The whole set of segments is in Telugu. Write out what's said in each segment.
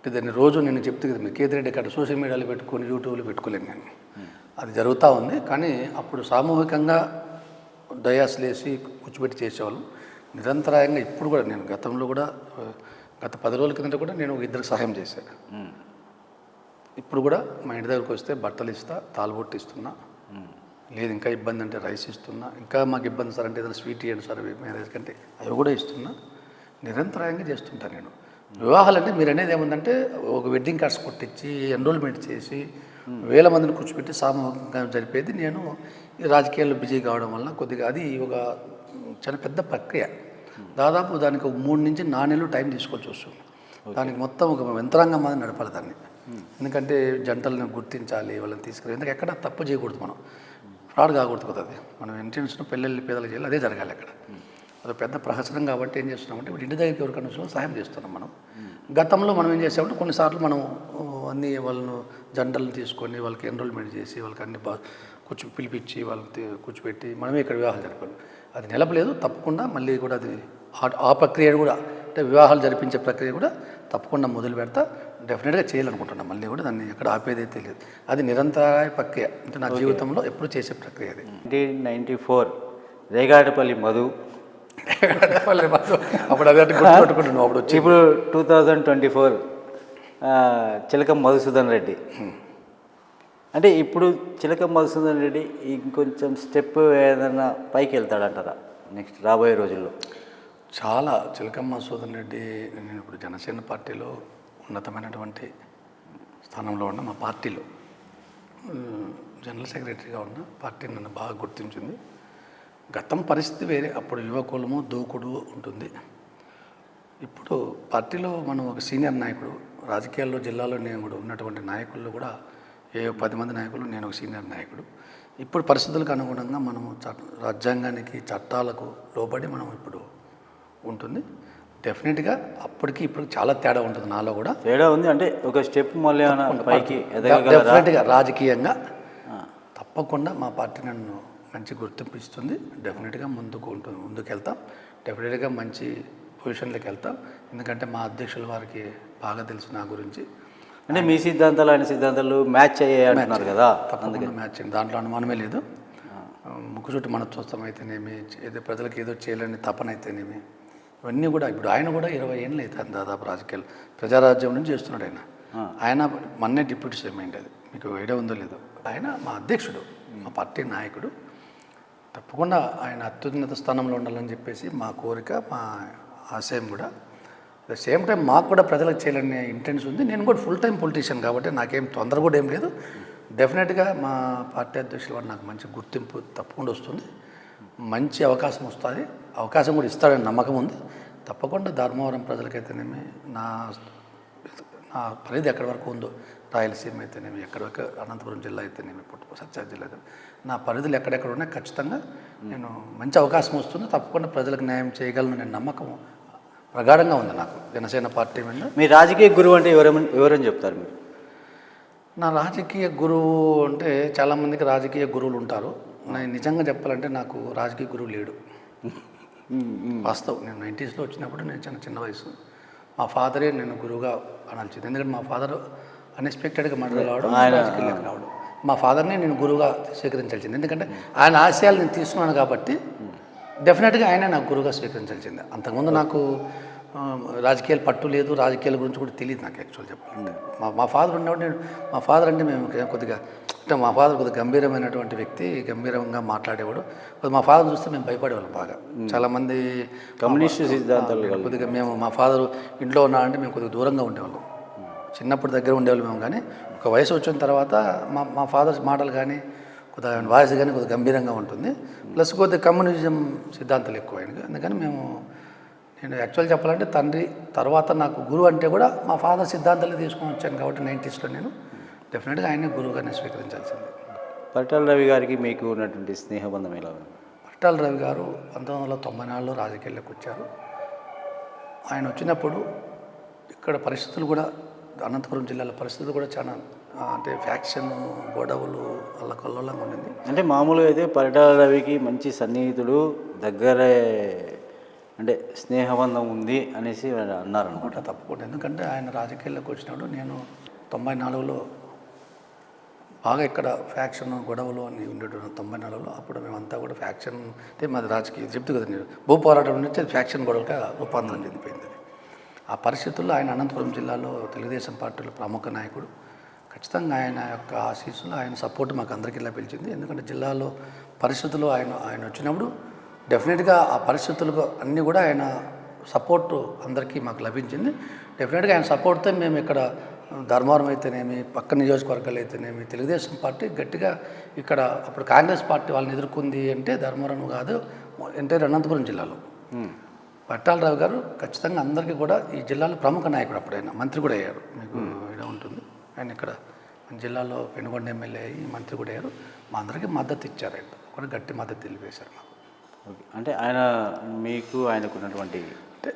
అంటే దాన్ని రోజు నేను చెప్తే కదా మీరు కేతిరెడ్డి అక్కడ సోషల్ మీడియాలో పెట్టుకొని యూట్యూబ్లో పెట్టుకోలేను నేను. అది జరుగుతూ ఉంది. కానీ అప్పుడు సామూహికంగా డయాస్లేసి కూర్చోబెట్టి చేసేవాళ్ళు నిరంతరాయంగా. ఇప్పుడు కూడా నేను గతంలో కూడా గత 10 రోజుల కిందట కూడా నేను ఇద్దరికి సహాయం చేశాను. ఇప్పుడు కూడా మా ఇంటి దగ్గరకు వస్తే బట్టలు ఇస్తా, తాళబొట్టు ఇస్తున్నా. లేదు ఇంకా ఇబ్బంది అంటే రైస్ ఇస్తున్నా. ఇంకా మాకు ఇబ్బంది సార్ అంటే ఏదైనా స్వీట్ ఇవ్వండి సార్ మ్యారేజ్ కంటే అవి కూడా ఇస్తున్నా. నిరంతరాయంగా చేస్తుంటాను నేను. వివాహాలంటే మీరు అనేది ఏముందంటే ఒక వెడ్డింగ్ కార్డ్స్ కొట్టించి ఎన్రోల్మెంట్ చేసి వేల మందిని కూర్చోబెట్టి సామూహికంగా జరిపేది. నేను ఈ రాజకీయాల్లో బిజీ కావడం వల్ల కొద్దిగా అది ఒక చాలా పెద్ద ప్రక్రియ. దాదాపు దానికి ఒక 3 నుంచి 4 నెలలు టైం తీసుకోవాల్సి వస్తుంది. దానికి మొత్తం ఒక యంత్రాంగం మాది నడపాలి దాన్ని. ఎందుకంటే జంటలను గుర్తించాలి, వాళ్ళని తీసుకురావాలి. ఎందుకంటే ఎక్కడ తప్పు చేయకూడదు, మనం ఫ్రాడ్ కాకూడదు కదా. అది మనం ఇంటెన్షన్ పిల్లల్ని పేదలకు చేయాలి, అదే జరగాలి అక్కడ. అది పెద్ద ప్రహసనం. కాబట్టి ఏం చేస్తున్నామంటే ఇప్పుడు ఇంటి దగ్గరికి ఎవరికైనా వచ్చినా సహాయం చేస్తున్నాం మనం. గతంలో మనం ఏం చేసామంటే కొన్నిసార్లు మనం అన్ని వాళ్ళను జంటలను తీసుకొని వాళ్ళకి ఎన్రోల్మెంట్ చేసి వాళ్ళకి అన్ని పిలిపించి వాళ్ళని కూర్చోపెట్టి మనమే ఇక్కడ వివాహాలు జరిపాలి. అది నిలపలేదు. తప్పకుండా మళ్ళీ కూడా అది ఆ ప్రక్రియ కూడా అంటే వివాహాలు జరిపించే ప్రక్రియ కూడా తప్పకుండా మొదలు పెడతా. డెఫినెట్గా చేయాలనుకుంటున్నాను. మళ్ళీ కూడా దాన్ని ఎక్కడ ఆపేదైతే లేదు. అది నిరంతర ప్రక్రియ. అంటే నా జీవితంలో ఎప్పుడు చేసే ప్రక్రియ అది. 1994 రేగాడపల్లి మధు అప్పుడు అదే గుర్తుపెట్టుకుంటున్నావు. అప్పుడు వచ్చి ఇప్పుడు 2024 చిలకం మధుసూదన్ రెడ్డి. అంటే ఇప్పుడు చిలకం మధుసూదన్ రెడ్డి ఇంకొంచెం స్టెప్ ఏదైనా పైకి వెళ్తాడంటారా నెక్స్ట్ రాబోయే రోజుల్లో? చాలా చిలకం మధుసూదన్ రెడ్డి నేను ఇప్పుడు జనసేన పార్టీలో ఉన్నతమైనటువంటి స్థానంలో ఉన్న మా పార్టీలో జనరల్ సెక్రటరీగా ఉన్న పార్టీ నన్ను బాగా గుర్తించింది. గతం పరిస్థితి వేరే. అప్పుడు యువకులము దూకుడు ఉంటుంది. ఇప్పుడు పార్టీలో మనం ఒక సీనియర్ నాయకుడు, రాజకీయాల్లో జిల్లాలో నేను కూడా ఉన్నటువంటి నాయకుల్లో కూడా 10 మంది నాయకులు, నేను ఒక సీనియర్ నాయకుడు. ఇప్పుడు పరిస్థితులకు అనుగుణంగా మనము రాజ్యాంగానికి చట్టాలకు లోబడి మనం ఇప్పుడు ఉంటుంది. డెఫినెట్గా అప్పటికి ఇప్పుడు చాలా తేడా ఉంటుంది. నాలో కూడా తేడా ఉంది. అంటే ఒక స్టెప్ మళ్ళీ పైకి డెఫినెట్గా రాజకీయంగా తప్పకుండా మా పార్టీ నన్ను మంచి గుర్తింపు ఇస్తుంది. డెఫినెట్గా ముందుకు వెళ్తాం. డెఫినెట్గా మంచి పొజిషన్లోకి వెళ్తాం. ఎందుకంటే మా అధ్యక్షుల వారికి బాగా తెలుసు నా గురించి. అంటే మీ సిద్ధాంతాలు ఆయన సిద్ధాంతాలు మ్యాచ్ అయ్యాయి అంటున్నారు కదా. తప్పకుండా మ్యాచ్ అయింది, దాంట్లో అనుమానమే లేదు. ముక్కుచుట్టు మనస్తత్వం అయితేనేమి, ఏదో ప్రజలకు ఏదో చేయాలని తపన అయితేనేమి, ఇవన్నీ కూడా ఇప్పుడు ఆయన కూడా 20 ఏళ్ళు అవుతుంది దాదాపు రాజకీయాలు. ప్రజారాజ్యం నుంచి చేస్తున్నాడు ఆయన. ఆయన మొన్నే డిప్యూటీ సీఎం అయింది. అది మీకు ఐడియా ఉందో లేదో. ఆయన మా అధ్యక్షుడు, మా పార్టీ నాయకుడు. తప్పకుండా ఆయన అత్యున్నత స్థానంలో ఉండాలని చెప్పేసి మా కోరిక, మా ఆశయం కూడా. అట్ ద సేమ్ టైం మాకు కూడా ప్రజలకు చేయాలనే ఇంటెన్స్ ఉంది. నేను కూడా ఫుల్ టైం పొలిటీషియన్ కాబట్టి నాకేం తొందర కూడా ఏం లేదు. డెఫినెట్గా మా పార్టీ అధ్యక్షులు వారు నాకు మంచి గుర్తింపు తప్పకుండా వస్తుంది. మంచి అవకాశం వస్తుంది. అవకాశం కూడా ఇస్తాడని నమ్మకం ఉంది. తప్పకుండా ధర్మవరం ప్రజలకైతేనేమి, నా పరిధి ఎక్కడి వరకు ఉందో, రాయలసీమ అయితేనేమి, ఎక్కడి వరకు అనంతపురం జిల్లా అయితేనేమి, సత్యాగ్రామ్ జిల్లా అయితే నా పరిధులు ఎక్కడెక్కడ ఉన్నాయి ఖచ్చితంగా నేను మంచి అవకాశం వస్తుంది. తప్పకుండా ప్రజలకు న్యాయం చేయగలను అనే నమ్మకం ప్రగాఢంగా ఉంది నాకు జనసేన పార్టీ మీద. మీ రాజకీయ గురువు అంటే ఎవరని చెప్తారు మీరు? నా రాజకీయ గురువు అంటే చాలామందికి రాజకీయ గురువులు ఉంటారు. నేను నిజంగా చెప్పాలంటే నాకు రాజకీయ గురువు లేడు. వాస్తవం. నేను 90స్లో వచ్చినప్పుడు నేను చిన్న వయసు. మా ఫాదరే నేను గురువుగా అనాల్సింది. ఎందుకంటే మా ఫాదర్ అన్ఎక్స్పెక్టెడ్గా మర్డర్ కావడం, రాజకీయాలకు రావడం. మా ఫాదర్ని నేను గురువుగా స్వీకరించాల్సింది. ఎందుకంటే ఆయన ఆశయాలు నేను తీసుకున్నాను కాబట్టి డెఫినెట్గా ఆయన నాకు గురువుగా స్వీకరించాల్సిందే. అంతకుముందు నాకు రాజకీయాలు పట్టు లేదు, రాజకీయాల గురించి కూడా తెలియదు నాకు యాక్చువల్ చెప్పాలంటే. మా ఫాదర్ ఉన్నప్పుడు మా ఫాదర్ అంటే మేము కొద్దిగా అంటే మా ఫాదర్ కొద్దిగా గంభీరమైనటువంటి వ్యక్తి, గంభీరంగా మాట్లాడేవాడు. మా ఫాదర్ చూస్తే మేము భయపడేవాళ్ళం బాగా. చాలామంది కమ్యూనిస్ట్ సిద్ధాంతాలు కొద్దిగా మేము మా ఫాదర్ ఇంట్లో ఉన్నాడంటే మేము కొద్దిగా దూరంగా ఉండేవాళ్ళం. చిన్నప్పుడు దగ్గర ఉండేవాళ్ళు మేము. కానీ ఒక వయసు వచ్చిన తర్వాత మా ఫాదర్ మాటలు కానీ కొద్దిగా వాయిస్ కానీ కొద్దిగా గంభీరంగా ఉంటుంది. ప్లస్ కొద్దిగా కమ్యూనిజం సిద్ధాంతాలు ఎక్కువ ఆయనకి. అందుకని నేను యాక్చువల్ చెప్పాలంటే తండ్రి తర్వాత నాకు గురువు అంటే కూడా మా ఫాదర్ సిద్ధాంతాలు తీసుకొని వచ్చాను కాబట్టి 90స్లో నేను డెఫినెట్గా ఆయనే గురువుగానే స్వీకరించాల్సింది. పరిటాల రవి గారికి మీకు ఉన్నటువంటి స్నేహబంధం ఎలా ఉంది? పరిటాల రవి గారు 1994లో రాజకీయాల్లోకి వచ్చారు. ఆయన వచ్చినప్పుడు ఇక్కడ పరిస్థితులు కూడా అనంతపురం జిల్లాలో పరిస్థితులు కూడా చాలా అంటే ఫ్యాక్షన్ గొడవలు అల్లకల్లోలంగా ఉండింది. అంటే మామూలుగా అయితే పరిటాల రవికి మంచి సన్నిహితుడు, దగ్గరే అంటే స్నేహబంధం ఉంది అనేసి అన్నారు అనుకుంటా తప్పకుండా. ఎందుకంటే ఆయన రాజకీయాల్లోకి వచ్చినప్పుడు నేను 94లో బాగా ఇక్కడ ఫ్యాక్షన్ గొడవలు అని ఉండేటువంటి 94లో అప్పుడు మేమంతా కూడా ఫ్యాక్షన్ అంటే మాది రాజకీయం చెప్తూ కదా నేను భూ పోరాటం నుంచి ఫ్యాక్షన్ గొడవలుగా రూపాంతరం చెందిపోయింది. ఆ పరిస్థితుల్లో ఆయన అనంతపురం జిల్లాలో తెలుగుదేశం పార్టీలో ప్రముఖ నాయకుడు. ఖచ్చితంగా ఆయన యొక్క ఆశీస్సులు ఆయన సపోర్ట్ మాకు అందరికీ ఇలా పిలిచింది. ఎందుకంటే జిల్లాలో పరిస్థితులు ఆయన వచ్చినప్పుడు డెఫినెట్గా ఆ పరిస్థితులకు అన్నీ కూడా ఆయన సపోర్టు అందరికీ మాకు లభించింది. డెఫినెట్గా ఆయన సపోర్ట్తో మేము ఇక్కడ ధర్మవరం అయితేనేమి, పక్క నియోజకవర్గాలు అయితేనేమి తెలుగుదేశం పార్టీ గట్టిగా ఇక్కడ అప్పుడు కాంగ్రెస్ పార్టీ వాళ్ళని ఎదుర్కొంది అంటే ధర్మవరం కాదు, ఎంటైర్ అనంతపురం జిల్లాలో పట్టాలరావు గారు ఖచ్చితంగా అందరికీ కూడా ఈ జిల్లాలో ప్రముఖ నాయకుడు. అప్పుడు ఆయన మంత్రి కూడా అయ్యారు, మీకు ఇలా ఉంటుంది. ఆయన ఇక్కడ మన జిల్లాలో పెనుగొండ ఎమ్మెల్యే అయ్యి మంత్రి కూడా అయ్యారు. మా అందరికీ మద్దతు ఇచ్చారు. ఆయన కూడా గట్టి మద్దతు తెలిపేశారు మాకు. ఓకే, అంటే ఆయన మీకు ఆయనకు ఉన్నటువంటి అంటే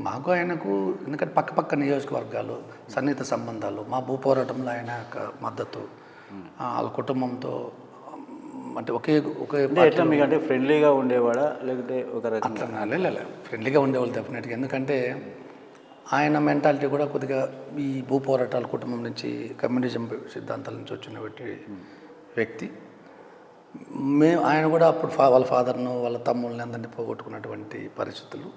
మాకు ఆయనకు ఎందుకంటే పక్క నియోజకవర్గాలు సన్నిహిత సంబంధాలు, మా భూ పోరాటంలో ఆయన యొక్క మద్దతు, వాళ్ళ కుటుంబంతో అంటే ఒకే ఎట్లా మీకు అంటే ఫ్రెండ్లీగా ఉండేవాడా లేకపోతే ఒక అట్లా ఫ్రెండ్లీగా ఉండేవాళ్ళు డెఫినెట్గా. ఎందుకంటే ఆయన మెంటాలిటీ కూడా కొద్దిగా ఈ భూ పోరాటాల కుటుంబం నుంచి కమ్యూనిజం సిద్ధాంతాల నుంచి వచ్చిన వ్యక్తి. ఆయన కూడా అప్పుడు వాళ్ళ ఫాదర్ను వాళ్ళ తమ్ముళ్ళని అందరినీ పోగొట్టుకున్నటువంటి పరిస్థితులు.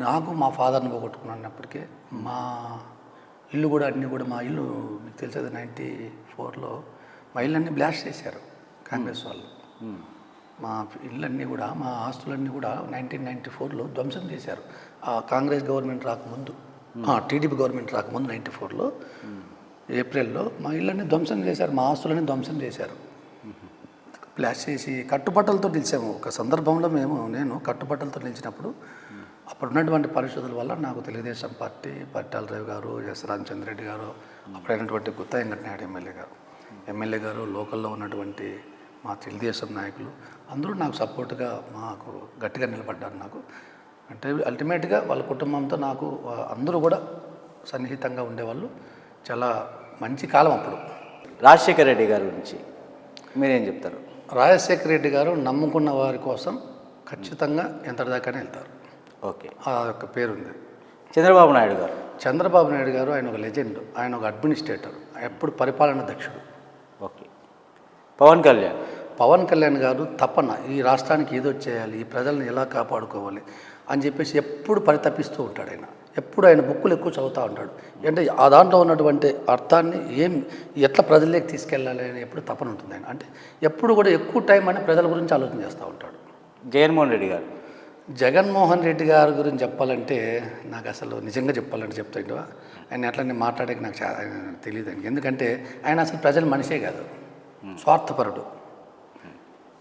నాకు మా ఫాదర్ని పోగొట్టుకున్నప్పటికీ మా ఇల్లు కూడా అన్నీ కూడా మా ఇల్లు మీకు తెలిసేది 94లో మా ఇల్లు అన్నీ బ్లాస్ట్ చేశారు కాంగ్రెస్ వాళ్ళు. మా ఇళ్ళన్నీ కూడా మా ఆస్తులన్నీ కూడా 1994లో ధ్వంసం చేశారు. ఆ కాంగ్రెస్ గవర్నమెంట్ రాకముందు, టీడీపీ గవర్నమెంట్ రాకముందు 94లో ఏప్రిల్లో మా ఇళ్ళన్నీ ధ్వంసం చేశారు, మా ఆస్తులన్నీ ధ్వంసం చేశారు. బ్లాస్ట్ చేసి కట్టుబట్టలతో నిలిచాము. ఒక సందర్భంలో నేను కట్టుబట్టలతో నిలిచినప్పుడు అప్పుడు ఉన్నటువంటి పరిస్థితుల వల్ల నాకు తెలుగుదేశం పార్టీ పట్టాలరావు గారు, ఎస్ రామచంద్రరెడ్డి గారు, అప్పుడైనటువంటి గుత్తా వెంకటనాయుడు ఎమ్మెల్యే గారు, లోకల్లో ఉన్నటువంటి మా తెలుగుదేశం నాయకులు అందరూ నాకు సపోర్ట్గా మాకు గట్టిగా నిలబడ్డారు. నాకు అంటే అల్టిమేట్గా వాళ్ళ కుటుంబంతో నాకు అందరూ కూడా సన్నిహితంగా ఉండేవాళ్ళు. చాలా మంచి కాలం అప్పుడు. రాజశేఖర రెడ్డి గారి గురించి మీరేం చెప్తారు? రాజశేఖర రెడ్డి గారు నమ్ముకున్న వారి కోసం ఖచ్చితంగా ఎంతటిదాకానే వెళ్తారు. ఓకే, ఆ యొక్క పేరుంది. చంద్రబాబు నాయుడు గారు ఆయన ఒక లెజెండ్, ఆయన ఒక అడ్మినిస్ట్రేటర్, ఎప్పుడు పరిపాలన దక్షుడు. ఓకే, పవన్ కళ్యాణ్ గారు తపన ఈ రాష్ట్రానికి ఏదో చేయాలి, ఈ ప్రజల్ని ఎలా కాపాడుకోవాలి అని చెప్పేసి ఎప్పుడు పరితపిస్తూ ఉంటాడు. ఎప్పుడు ఆయన బుక్కులు ఎక్కువ చదువుతూ ఉంటాడు. అంటే ఆ దాంట్లో ఉన్నటువంటి అర్థాన్ని ఎట్లా ప్రజల్లోకి తీసుకెళ్ళాలి అని ఎప్పుడు తపన ఉంటుంది ఆయన. అంటే ఎప్పుడు కూడా ఎక్కువ టైం అని ప్రజల గురించి ఆలోచన చేస్తూ ఉంటాడు. జగన్మోహన్ రెడ్డి గారి గురించి చెప్పాలంటే నాకు అసలు నిజంగా చెప్తాడు ఆయన ఎట్లా నేను మాట్లాడేకి నాకు తెలియదు. ఎందుకంటే ఆయన అసలు ప్రజల మనిషే కాదు, స్వార్థపరుడు.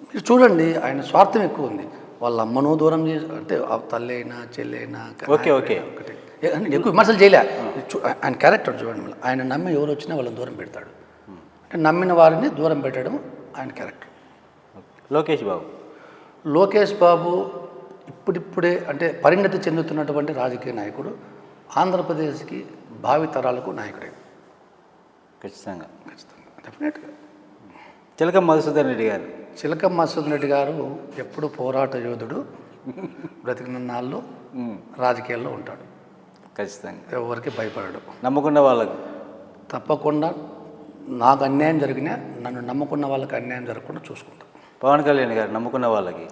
మీరు చూడండి, ఆయన స్వార్థం ఎక్కువ ఉంది. వాళ్ళ అమ్మను దూరం చేసి అంటే తల్లి అయినా చెల్లి అయినా ఓకే ఒకటి ఎక్కువ విమర్శలు చేయలే. ఆయన క్యారెక్టర్ చూడండి, ఆయన నమ్మి ఎవరు వచ్చినా వాళ్ళని దూరం పెడతాడు. అంటే నమ్మిన వారిని దూరం పెట్టడం ఆయన క్యారెక్టర్. లోకేష్ బాబు ఇప్పుడిప్పుడే అంటే పరిణతి చెందుతున్నటువంటి రాజకీయ నాయకుడు, ఆంధ్రప్రదేశ్కి భావితరాలకు నాయకుడే. ఖచ్చితంగా డెఫినెట్గా. చిలకం మధుసూదన్ రెడ్డి గారు ఎప్పుడు పోరాట యోధుడు, బ్రతికిన నాళ్ళు రాజకీయాల్లో ఉంటాడు. ఖచ్చితంగా ఎవరికి భయపడడు. నమ్ముకున్న వాళ్ళకు తప్పకుండా నాకు అన్యాయం జరిగినా నన్ను నమ్ముకున్న వాళ్ళకి అన్యాయం జరగకుండా చూసుకుంటాను. పవన్ కళ్యాణ్ గారు నమ్ముకున్న వాళ్ళకి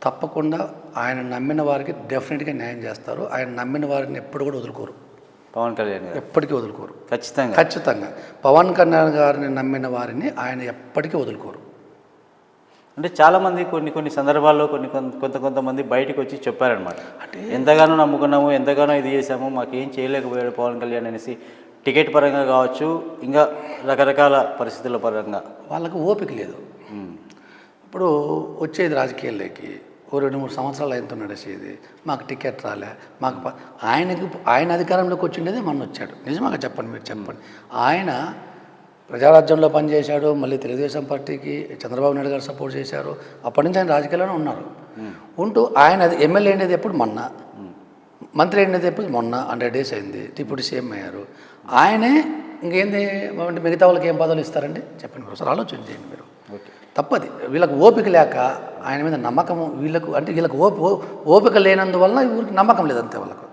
తప్పకుండా ఆయన నమ్మిన వారికి డెఫినెట్గా న్యాయం చేస్తారు. ఆయన నమ్మిన వారిని ఎప్పుడు కూడా వదులుకోరు. పవన్ కళ్యాణ్ గారు ఎప్పటికీ వదులుకోరు. ఖచ్చితంగా పవన్ కళ్యాణ్ గారిని నమ్మిన వారిని ఆయన ఎప్పటికీ వదులుకోరు. అంటే చాలామంది కొన్ని సందర్భాల్లో కొంతమంది బయటకు వచ్చి చెప్పారనమాట, అంటే ఎంతగానో నమ్ముకున్నాము, ఎంతగానో ఇది చేసాము, మాకేం చేయలేకపోయాడు పవన్ కళ్యాణ్ అనేసి. టికెట్ పరంగా కావచ్చు, ఇంకా రకరకాల పరిస్థితుల పరంగా వాళ్ళకు ఓపిక లేదు. ఇప్పుడు వచ్చేది రాజకీయాల్లోకి 2-3 సంవత్సరాలు ఆయనతో నడిచేది, మాకు టికెట్ రాలే, ఆయన అధికారంలోకి వచ్చిండేది మొన్న వచ్చాడు. నిజంగా చెప్పండి, మీరు చెప్పండి. ఆయన ప్రజారాజ్యంలో పనిచేశాడు, మళ్ళీ తెలుగుదేశం పార్టీకి చంద్రబాబు నాయుడు గారు సపోర్ట్ చేశారు. అప్పటి నుంచి ఆయన రాజకీయాల్లోనే ఉన్నారు. ఉంటూ ఆయన ఎమ్మెల్యే అయినది ఎప్పుడు మొన్న, మంత్రి అయినది ఎప్పుడు మొన్న, 100 days అయింది. డిప్యూటీ సీఎం అయ్యారు. ఆయనే ఇంకేంది మిగతా వాళ్ళకి ఏం పదవులు ఇస్తారండి చెప్పండి, ఒకసారి ఆలోచన చేయండి మీరు. తప్పది. వీళ్ళకి ఓపిక లేక ఆయన మీద నమ్మకము వీళ్ళకు అంటే వీళ్ళకి ఓపిక లేనందువలన ఈ ఊరికి నమ్మకం లేదంతే వాళ్ళకు.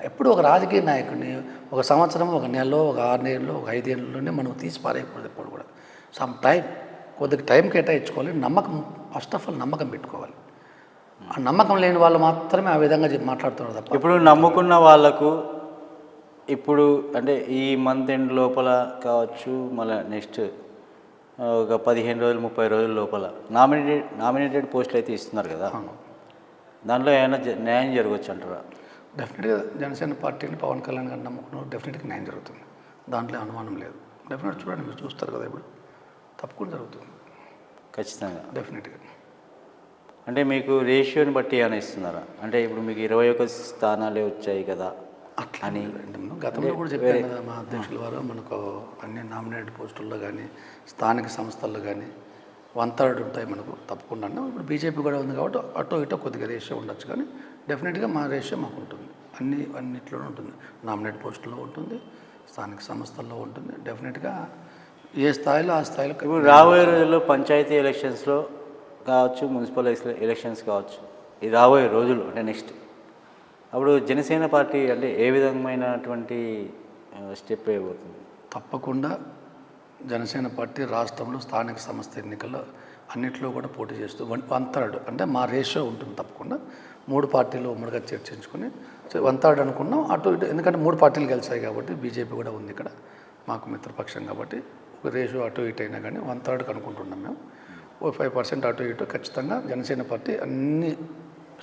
ఎప్పుడు ఒక రాజకీయ నాయకుడిని ఒక సంవత్సరం, ఒక నెలలో, ఒక 6 నెలలు, ఒక 5 ఏళ్ళలోనే మనం తీసి పారేయకూడదు. ఎప్పుడు కూడా సమ్ టైం, కొద్దిగా టైం కేటాయించుకోవాలి. నమ్మకం, ఫస్ట్ ఆఫ్ ఆల్ నమ్మకం పెట్టుకోవాలి. ఆ నమ్మకం లేని వాళ్ళు మాత్రమే ఆ విధంగా మాట్లాడుతున్నారు తప్ప. ఇప్పుడు నమ్ముకున్న వాళ్ళకు ఇప్పుడు అంటే ఈ మంత్ ఎండ్ లోపల కావచ్చు, మళ్ళీ నెక్స్ట్ ఒక 15 రోజులు 30 రోజుల లోపల నామినేటెడ్ పోస్టులు అయితే ఇస్తున్నారు కదా, దాంట్లో ఏమైనా న్యాయం జరగవచ్చు అంటారా? డెఫినెట్గా జనసేన పార్టీని పవన్ కళ్యాణ్ గారిని నమ్ముకున్నారు. డెఫినెట్గా న్యాయం జరుగుతుంది, దాంట్లో అనుమానం లేదు. డెఫినెట్ చూడండి, మీరు చూస్తారు కదా, ఇప్పుడు తప్పకుండా జరుగుతుంది ఖచ్చితంగా. డెఫినెట్గా. అంటే మీకు రేషియోని బట్టి ఏమైనా ఇస్తున్నారా? అంటే ఇప్పుడు మీకు 21 స్థానాలే వచ్చాయి కదా అట్లా అని గతంలో కూడా చెప్పాను కదా, మా అధ్యక్షుల వారు మనకు అన్ని నామినేటెడ్ పోస్టుల్లో కానీ స్థానిక సంస్థల్లో కానీ 1/3 ఉంటాయి మనకు తప్పకుండా. ఇప్పుడు బీజేపీ కూడా ఉంది కాబట్టి అటో ఇటో కొద్దిగా రేషియో ఉండొచ్చు, కానీ డెఫినెట్గా మా రేషియో మాకు ఉంటుంది. అన్నిట్లోనే ఉంటుంది. నామినేట్ పోస్టుల్లో ఉంటుంది, స్థానిక సంస్థల్లో ఉంటుంది. డెఫినెట్గా ఏ స్థాయిలో ఆ స్థాయిలో. ఇప్పుడు రాబోయే రోజుల్లో పంచాయతీ ఎలక్షన్స్లో కావచ్చు, మున్సిపల్ ఎలక్షన్స్ కావచ్చు, ఈ రాబోయే రోజులు అంటే నెక్స్ట్, అప్పుడు జనసేన పార్టీ అంటే ఏ విధమైనటువంటి స్టెప్ వేయబోతుంది? తప్పకుండా జనసేన పార్టీ రాష్ట్రంలో స్థానిక సంస్థ ఎన్నికల్లో అన్నింటిలో కూడా పోటీ చేస్తూ 1/3 అంటే మా రేషియో ఉంటుంది. తప్పకుండా 3 పార్టీలు ఉమ్మడిగా చర్చించుకొని 1/3 అనుకున్నాం. అటు ఇటు ఎందుకంటే 3 పార్టీలు గెలిచాయి కాబట్టి, బీజేపీ కూడా ఉంది ఇక్కడ మాకు మిత్రపక్షం కాబట్టి, ఒక రేషియో అటు ఇటు అయినా కానీ 1/3 అనుకుంటున్నాం మేము. ఓ 5% అటు ఇటు ఖచ్చితంగా జనసేన పార్టీ అన్ని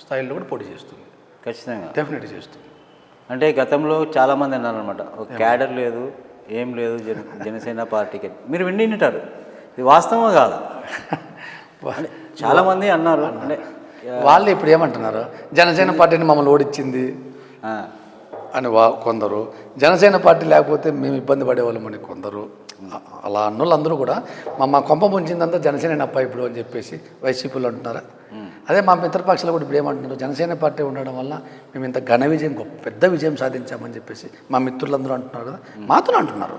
స్థాయిల్లో కూడా పోటీ చేస్తుంది. ఖచ్చితంగా డెఫినెట్గా చేస్తుంది. అంటే గతంలో చాలామంది అన్నారు అనమాట, ఒక క్యాడర్ లేదు, ఏం లేదు జనసేన పార్టీకి. మీరు వింటారు, ఇది వాస్తవం కాదు. చాలామంది అన్నారు. అంటే వాళ్ళు ఇప్పుడు ఏమంటున్నారు, జనసేన పార్టీని మమ్మల్ని ఓడించింది అని కొందరు, జనసేన పార్టీ లేకపోతే మేము ఇబ్బంది పడేవాళ్ళమని కొందరు. అలా అన్నోళ్ళు అందరూ కూడా మా కొంప ముంచిందంతా జనసేన అప్ప ఇప్పుడు అని చెప్పేసి వైసీపీలో అంటున్నారా? అదే మా మిత్రపక్షాలు కూడా ఇప్పుడు ఏమంటున్నారు, జనసేన పార్టీ ఉండడం వల్ల మేము ఇంత ఘన విజయం, పెద్ద విజయం సాధించామని చెప్పేసి మా మిత్రులందరూ అంటున్నారు కదా, మాతో అంటున్నారు.